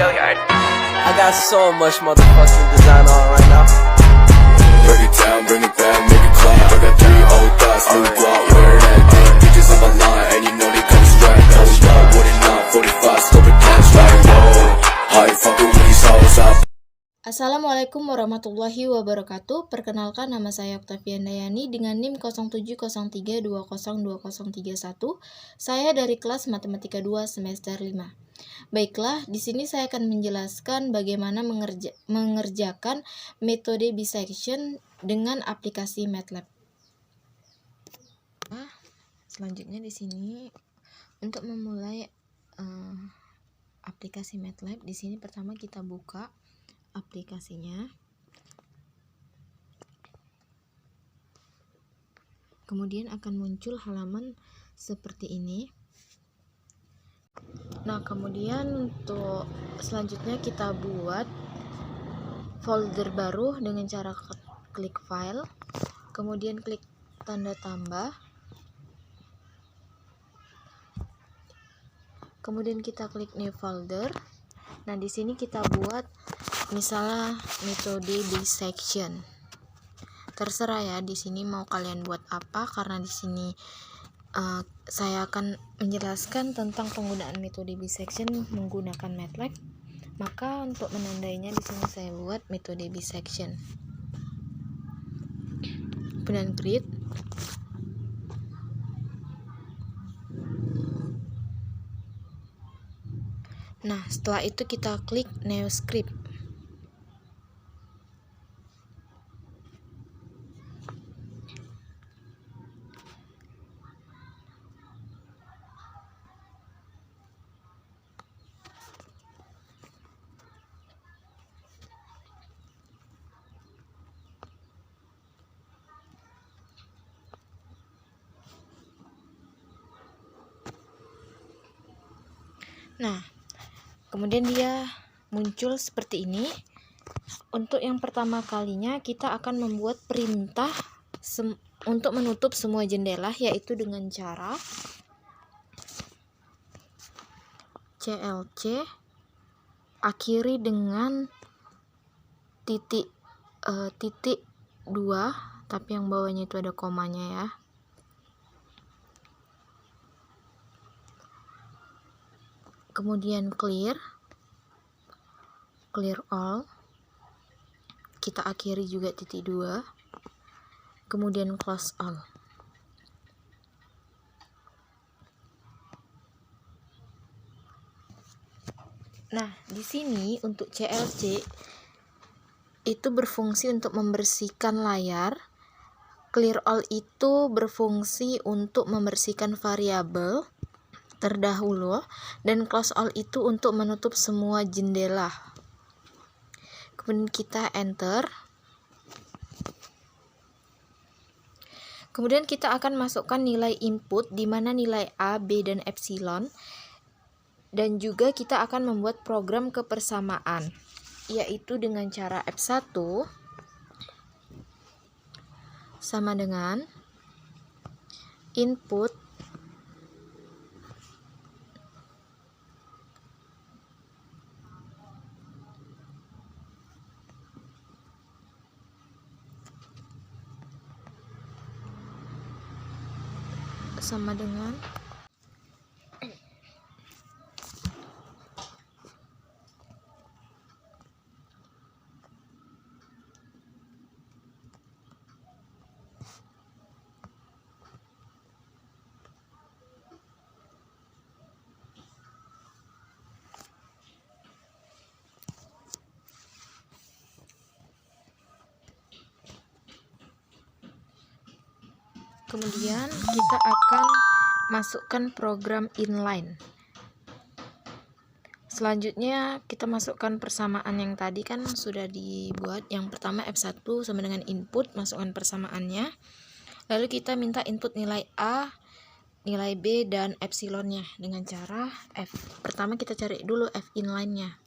I got so much motherfucking design on right now. Break it down, bring it back, make it clap. I got 3 old thoughts, new block, where that day. Bitches on my line, and you know they come straight. Hold up, what it not, 45, scope it cash like whoa. How you fucking with these hoes up? Assalamualaikum warahmatullahi wabarakatuh. Perkenalkan, nama saya Octavian Dayani dengan NIM 0703202031. Saya dari kelas Matematika 2 semester 5. Baiklah, di sini saya akan menjelaskan bagaimana mengerjakan metode bisection dengan aplikasi MATLAB. Selanjutnya di sini untuk memulai aplikasi MATLAB, di sini pertama kita buka aplikasinya. Kemudian akan muncul halaman seperti ini. Nah, kemudian untuk selanjutnya kita buat folder baru dengan cara klik file, kemudian klik tanda tambah. Kemudian kita klik new folder. Nah, di sini kita buat misalnya metode bisection. Terserah ya, di sini mau kalian buat apa, karena di sini saya akan menjelaskan tentang penggunaan metode bisection menggunakan MATLAB. Maka untuk menandainya di sini saya buat metode bisection. Kemudian create. Nah, setelah itu kita klik new script. Nah, kemudian dia muncul seperti ini. Untuk yang pertama kalinya kita akan membuat perintah untuk menutup semua jendela, yaitu dengan cara CLC akhiri dengan titik 2, tapi yang bawahnya itu ada komanya ya. Kemudian clear all, kita akhiri juga titik 2, kemudian close all. Nah, di sini untuk CLC itu berfungsi untuk membersihkan layar, clear all itu berfungsi untuk membersihkan variabel terdahulu, dan close all itu untuk menutup semua jendela. Kemudian kita enter. Kemudian kita akan masukkan nilai input, di mana nilai A, B, dan epsilon. Dan juga kita akan membuat program kebersamaan, yaitu dengan cara F1 sama dengan input sama dengan kemudian kita akan masukkan program inline. Selanjutnya kita masukkan persamaan yang tadi kan sudah dibuat. Yang pertama F1 sama dengan input, masukkan persamaannya. Lalu kita minta input nilai A, nilai B, dan epsilonnya dengan cara F. Pertama kita cari dulu F inline-nya.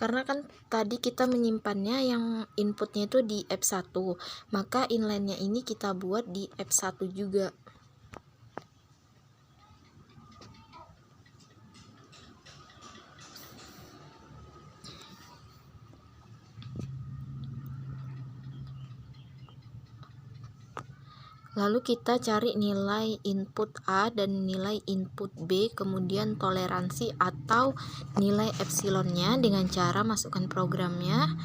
Karena kan tadi kita menyimpannya yang inputnya itu di F1, maka inline-nya ini kita buat di F1 juga. Lalu kita cari nilai input A dan nilai input B, kemudian toleransi atau nilai epsilonnya dengan cara masukkan programnya.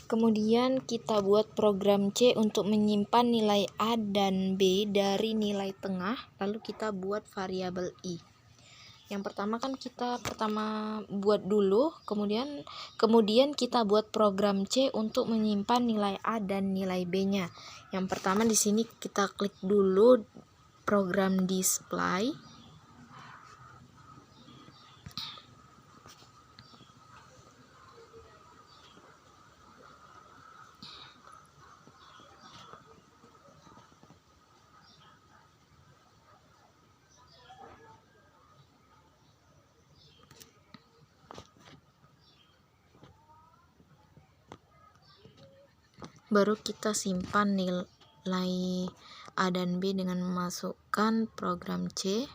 Kemudian kita buat program C untuk menyimpan nilai A dan B dari nilai tengah, lalu kita buat variabel I. Yang pertama kan kita buat dulu, kemudian kita buat program C untuk menyimpan nilai A dan nilai B-nya. Yang pertama di sini kita klik dulu program display. Baru kita simpan nilai A dan B dengan memasukkan program C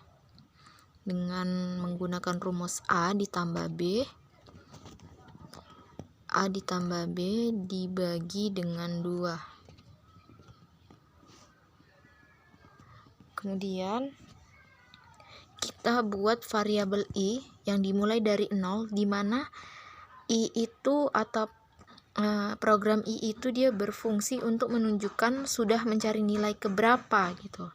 dengan menggunakan rumus A ditambah B. A ditambah B dibagi dengan 2. Kemudian kita buat variabel I yang dimulai dari 0, di mana I itu atau program I itu dia berfungsi untuk menunjukkan sudah mencari nilai keberapa gitu.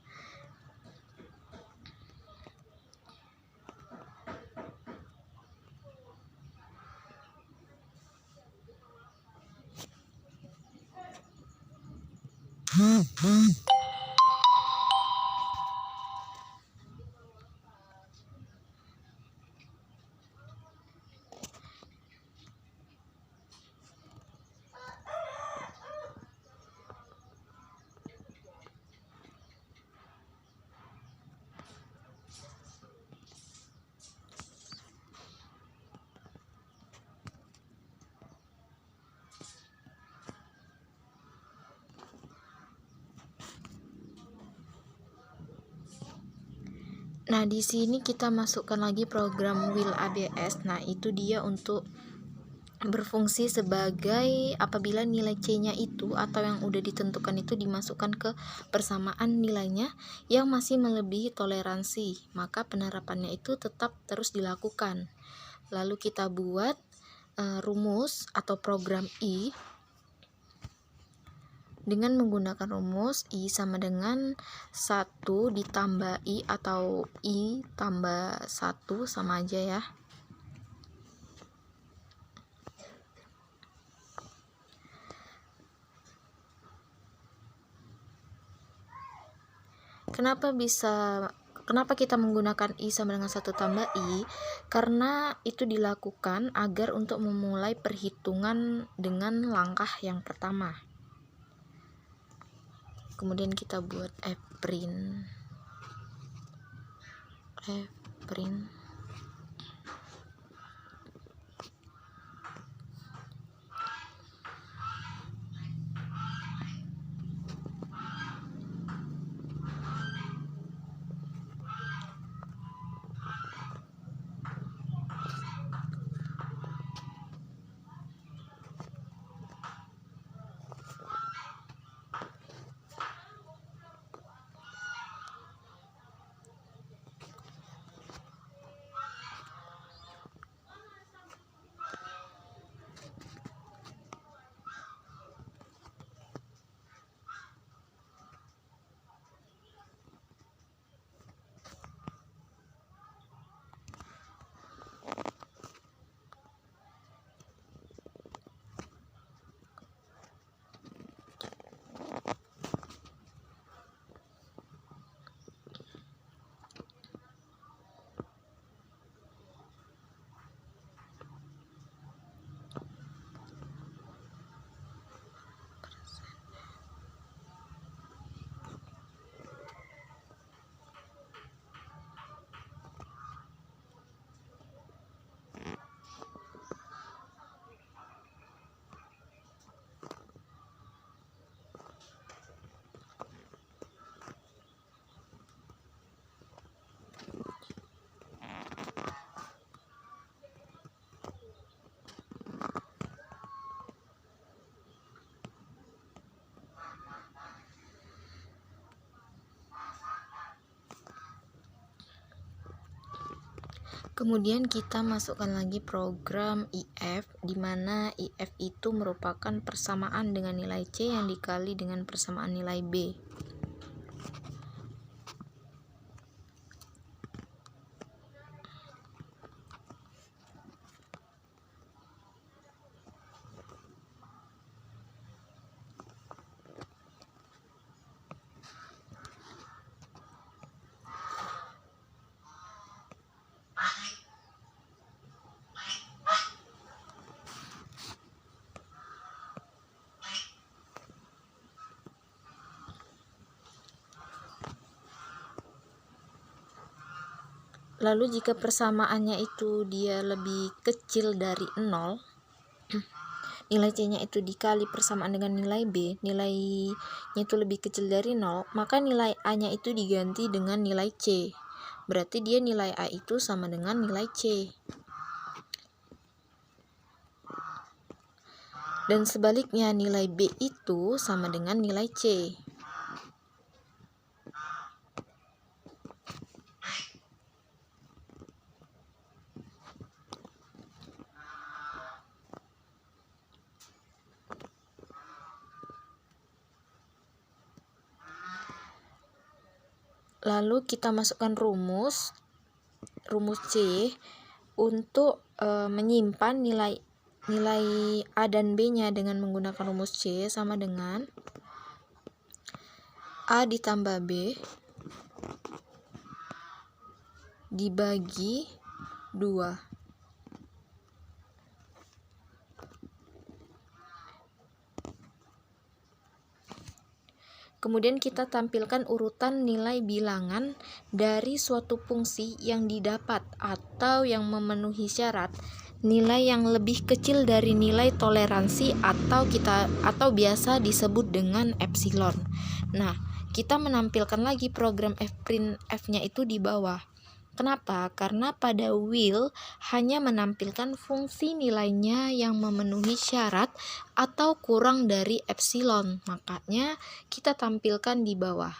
Nah, di sini kita masukkan lagi program will ABS. Nah, itu dia untuk berfungsi sebagai apabila nilai C-nya itu atau yang udah ditentukan itu dimasukkan ke persamaan nilainya yang masih melebihi toleransi, maka penerapannya itu tetap terus dilakukan. Lalu kita buat rumus atau program I dengan menggunakan rumus I sama dengan 1 ditambah I atau I tambah 1 sama aja ya. Kenapa kita menggunakan I sama dengan 1 tambah I? Karena itu dilakukan agar untuk memulai perhitungan dengan langkah yang pertama. Kemudian kita buat fprint print. Kemudian kita masukkan lagi program IF, di mana IF itu merupakan persamaan dengan nilai C yang dikali dengan persamaan nilai B. Lalu jika persamaannya itu dia lebih kecil dari 0, nilai C-nya itu dikali persamaan dengan nilai B, nilainya itu lebih kecil dari 0, maka nilai A-nya itu diganti dengan nilai C. Berarti dia nilai A itu sama dengan nilai C. Dan sebaliknya nilai B itu sama dengan nilai C. Lalu kita masukkan rumus C untuk menyimpan nilai A dan B-nya dengan menggunakan rumus C sama dengan A ditambah B dibagi 2. Kemudian kita tampilkan urutan nilai bilangan dari suatu fungsi yang didapat atau yang memenuhi syarat nilai yang lebih kecil dari nilai toleransi atau biasa disebut dengan epsilon. Nah, kita menampilkan lagi program fprintf-nya itu di bawah. Kenapa? Karena pada will hanya menampilkan fungsi nilainya yang memenuhi syarat atau kurang dari epsilon. Makanya kita tampilkan di bawah.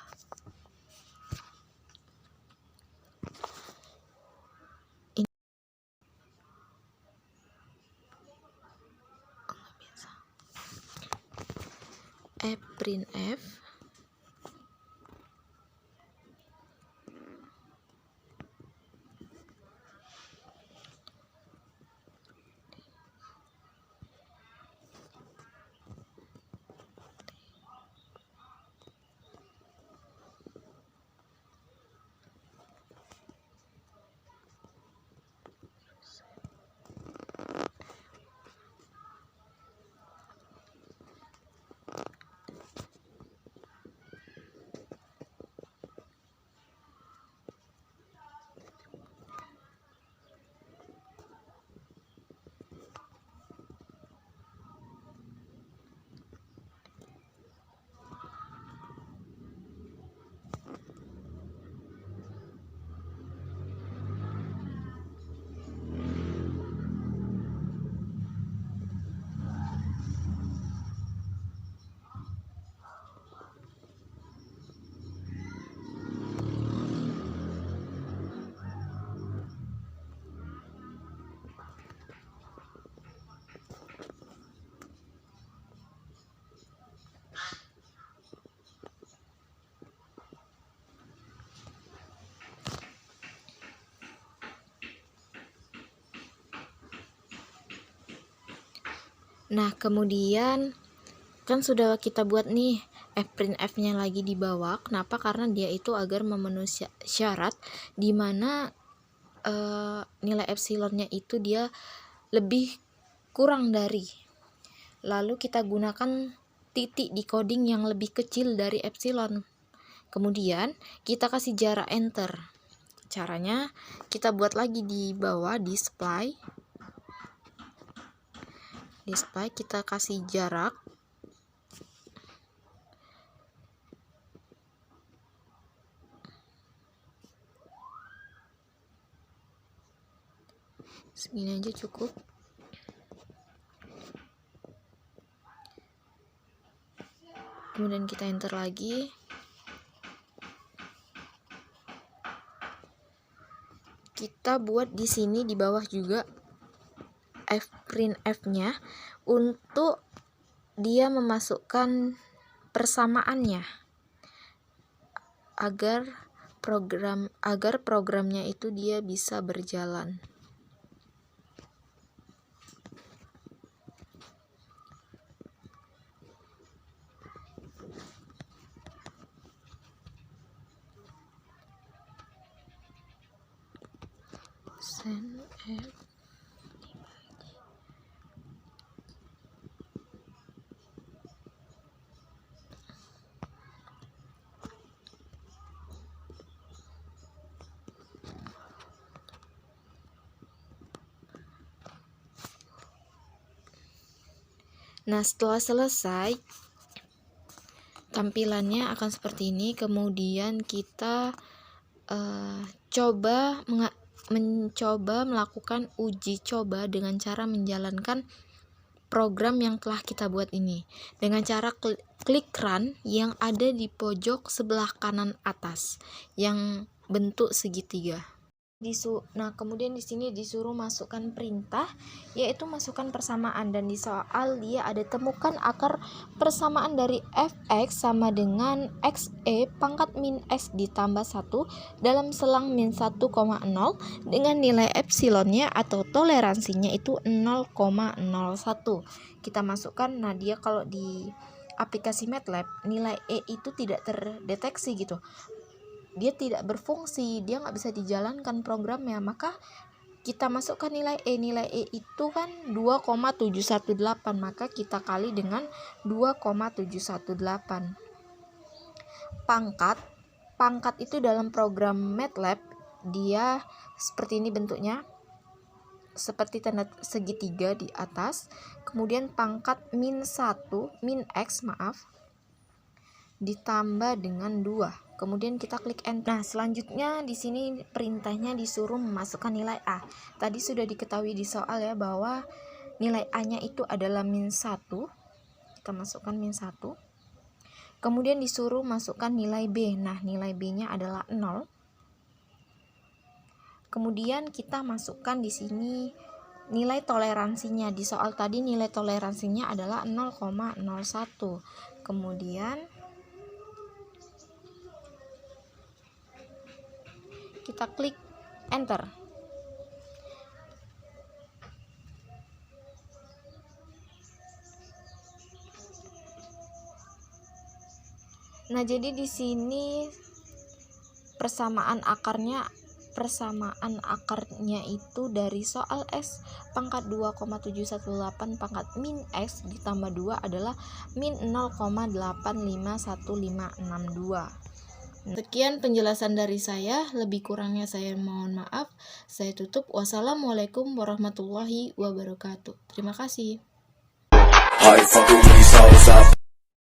Fprintf Nah, kemudian kan sudah kita buat nih fprintf nya lagi di bawah. Kenapa? Karena dia itu agar memenuhi syarat dimana nilai epsilonnya itu dia lebih kurang dari. Lalu kita gunakan titik di coding yang lebih kecil dari epsilon. Kemudian kita kasih jarak enter. Caranya kita buat lagi di bawah display kita kasih jarak. Segini aja cukup. Kemudian kita enter lagi. Kita buat di sini di bawah juga fprintf-nya untuk dia memasukkan persamaannya agar programnya itu dia bisa berjalan. Nah, setelah selesai tampilannya akan seperti ini. Kemudian kita mencoba melakukan uji coba dengan cara menjalankan program yang telah kita buat ini dengan cara klik run yang ada di pojok sebelah kanan atas yang bentuk segitiga. Nah, kemudian di sini disuruh masukkan perintah, yaitu masukkan persamaan, dan di soal dia ada temukan akar persamaan dari fx sama dengan xe pangkat min x ditambah 1 dalam selang min 1,0 dengan nilai epsilonnya atau toleransinya itu 0,01. Kita masukkan. Nah, dia kalau di aplikasi MATLAB nilai e itu tidak terdeteksi gitu. Dia tidak berfungsi, dia nggak bisa dijalankan programnya, maka kita masukkan nilai e itu kan 2,718, maka kita kali dengan 2,718. Pangkat itu dalam program MATLAB dia seperti ini bentuknya, seperti tanda segitiga di atas, kemudian pangkat min x ditambah dengan 2. Kemudian kita klik enter. Nah, selanjutnya di sini perintahnya disuruh memasukkan nilai A. Tadi sudah diketahui di soal ya bahwa nilai A-nya itu adalah min 1. Kita masukkan min 1. Kemudian disuruh masukkan nilai B. Nah, nilai B-nya adalah 0. Kemudian kita masukkan di sini nilai toleransinya. Di soal tadi nilai toleransinya adalah 0,01. Kemudian kita klik enter. Nah, jadi di sini persamaan akarnya itu dari soal S pangkat 2,718 pangkat min X ditambah 2 adalah min 0,851562. Sekian penjelasan dari saya, lebih kurangnya saya mohon maaf. Saya tutup. Wassalamualaikum warahmatullahi wabarakatuh. Terima kasih.